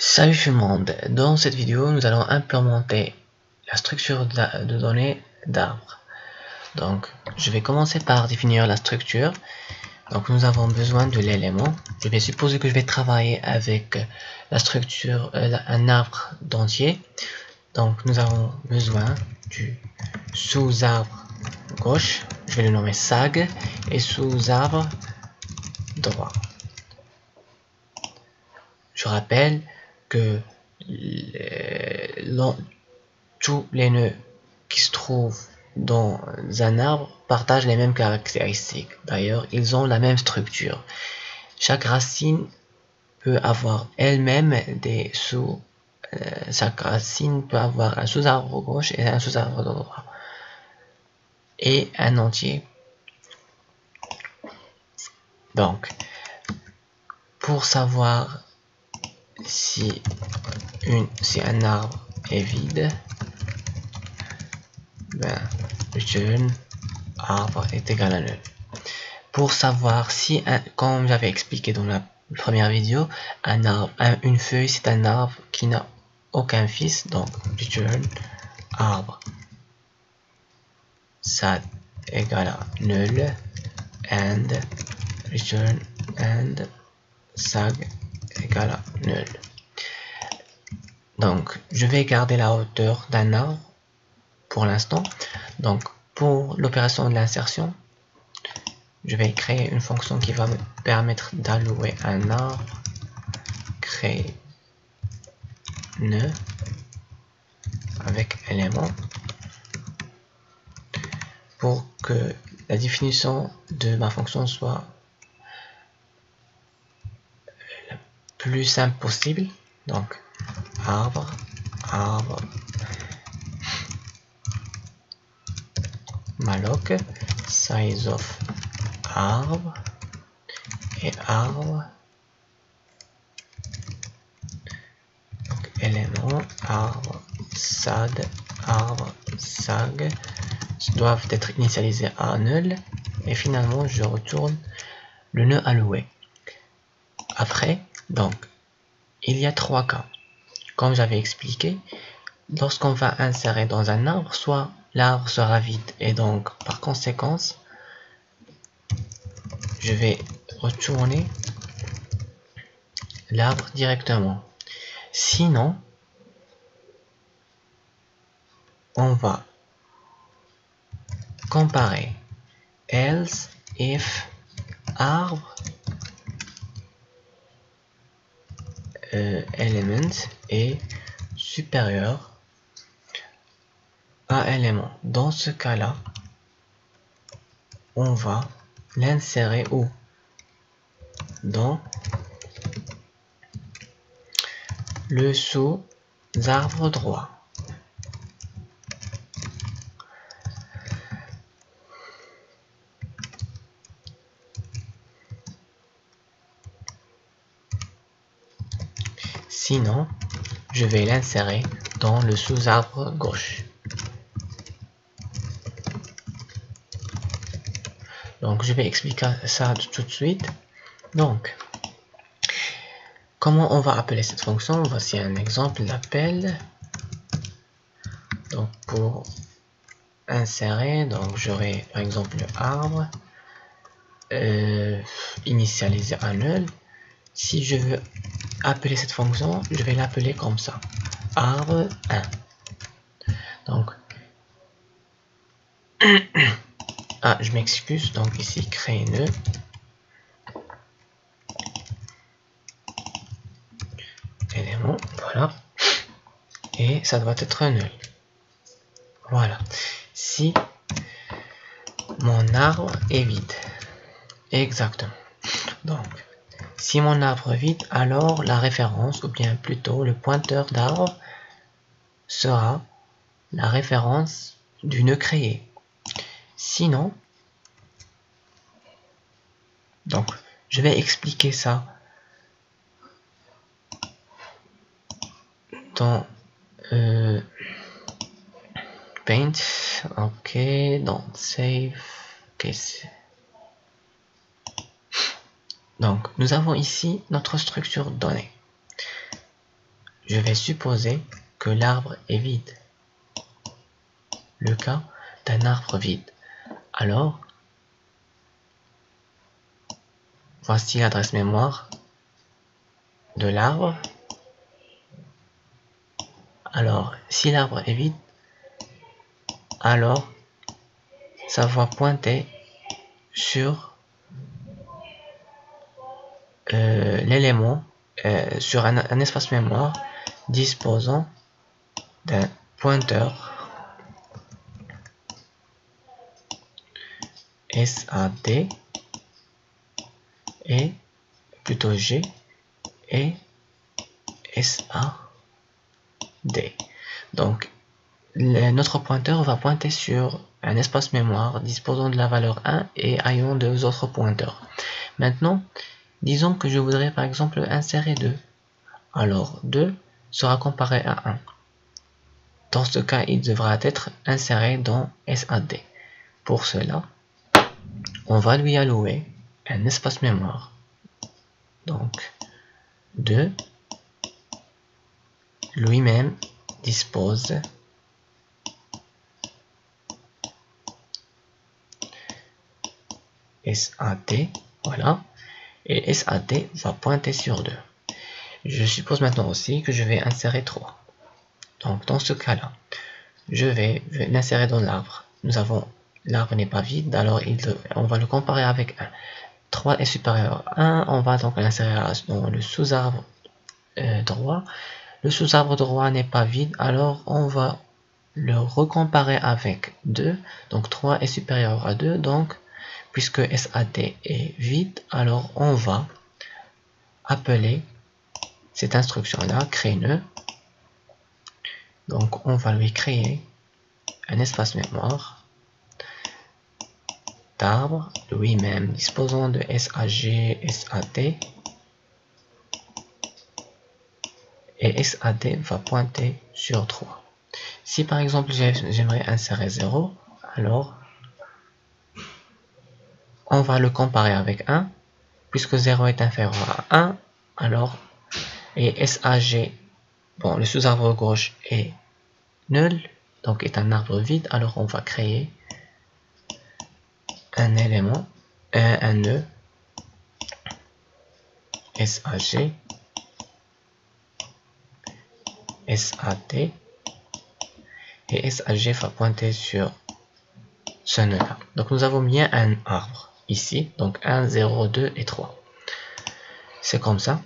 Salut tout le monde, dans cette vidéo nous allons implémenter la structure de données d'arbres. Donc je vais commencer par définir la structure. Donc nous avons besoin de l'élément. Je vais supposer que je vais travailler avec la structure, un arbre d'entier. Donc nous avons besoin du sous-arbre gauche, je vais le nommer SAG, et sous-arbre droit. Je rappelle que tous les nœuds qui se trouvent dans un arbre partagent les mêmes caractéristiques. D'ailleurs, ils ont la même structure. Chaque racine peut avoir elle-même des sous. Chaque racine peut avoir un sous-arbre gauche et un sous-arbre droit. Et un entier. Donc, pour savoir si un arbre est vide, return arbre est égal à nul. Pour savoir si, comme j'avais expliqué dans la première vidéo, un arbre, une feuille, c'est un arbre qui n'a aucun fils, donc return arbre ça égal à nul and return and sag égal à nul. Donc je vais garder la hauteur d'un arbre pour l'instant. Donc pour l'opération de l'insertion, je vais créer une fonction qui va me permettre d'allouer un arbre, créer nœud avec élément, pour que la définition de ma fonction soit la plus simple possible. Donc arbre malloc size of arbre et arbre, donc élément arbre sad arbre sag doivent être initialisés à nul, et finalement je retourne le nœud alloué. Après, donc il y a trois cas. Comme j'avais expliqué, lorsqu'on va insérer dans un arbre, soit l'arbre sera vide et donc par conséquence je vais retourner l'arbre directement. Sinon, on va comparer else if arbre element est supérieur à élément. Dans ce cas-là, on va l'insérer où? Dans le sous-arbre droit. Sinon, je vais l'insérer dans le sous-arbre gauche. Donc, je vais expliquer ça tout de suite. Donc, comment on va appeler cette fonction? Voici un exemple d'appel. Donc, pour insérer, donc j'aurai par exemple le arbre initialisé à nul. Si je veux appeler cette fonction, je vais l'appeler comme ça, arbre 1. Donc je m'excuse, donc ici créer nœud, élément, voilà, et ça doit être nul. Voilà. Si mon arbre est vide, exactement. Donc si mon arbre est vide, alors la référence, ou bien plutôt le pointeur d'arbre, sera la référence du nœud créé. Sinon, donc je vais expliquer ça dans Paint. Ok, dans Save. Ok. Donc nous avons ici notre structure donnée. je vais supposer que l'arbre est vide. Le cas d'un arbre vide. Alors, voici l'adresse mémoire de l'arbre. Alors, si l'arbre est vide, alors ça va pointer sur l'élément, sur un espace mémoire disposant d'un pointeur SAD et plutôt G et SAD. Donc, notre pointeur va pointer sur un espace mémoire disposant de la valeur 1 et ayant deux autres pointeurs. Maintenant, disons que je voudrais par exemple insérer 2. Alors 2 sera comparé à 1. Dans ce cas, il devra être inséré dans SAD. Pour cela, on va lui allouer un espace mémoire. Donc 2 lui-même dispose SAD, voilà, et SAD va pointer sur 2. Je suppose maintenant aussi que je vais insérer 3. Donc dans ce cas-là, je vais l'insérer dans l'arbre. L'arbre n'est pas vide, alors on va le comparer avec 1. 3 est supérieur à 1, on va donc l'insérer dans le sous-arbre droit. Le sous-arbre droit n'est pas vide, alors on va le recomparer avec 2. Donc 3 est supérieur à 2, donc puisque SAD est vide, alors on va appeler cette instruction-là, créer nœud. Donc on va lui créer un espace mémoire d'arbre lui-même disposant de SAG, SAD, et SAD va pointer sur 3. Si par exemple j'aimerais insérer 0, alors on va le comparer avec 1, puisque 0 est inférieur à 1, alors, et SAG, bon, le sous-arbre gauche est nul, donc est un arbre vide, alors on va créer un élément, un nœud, SAG, SAD, et SAG va pointer sur ce nœud là. Donc nous avons bien un arbre ici, donc 1, 0, 2 et 3. C'est comme ça.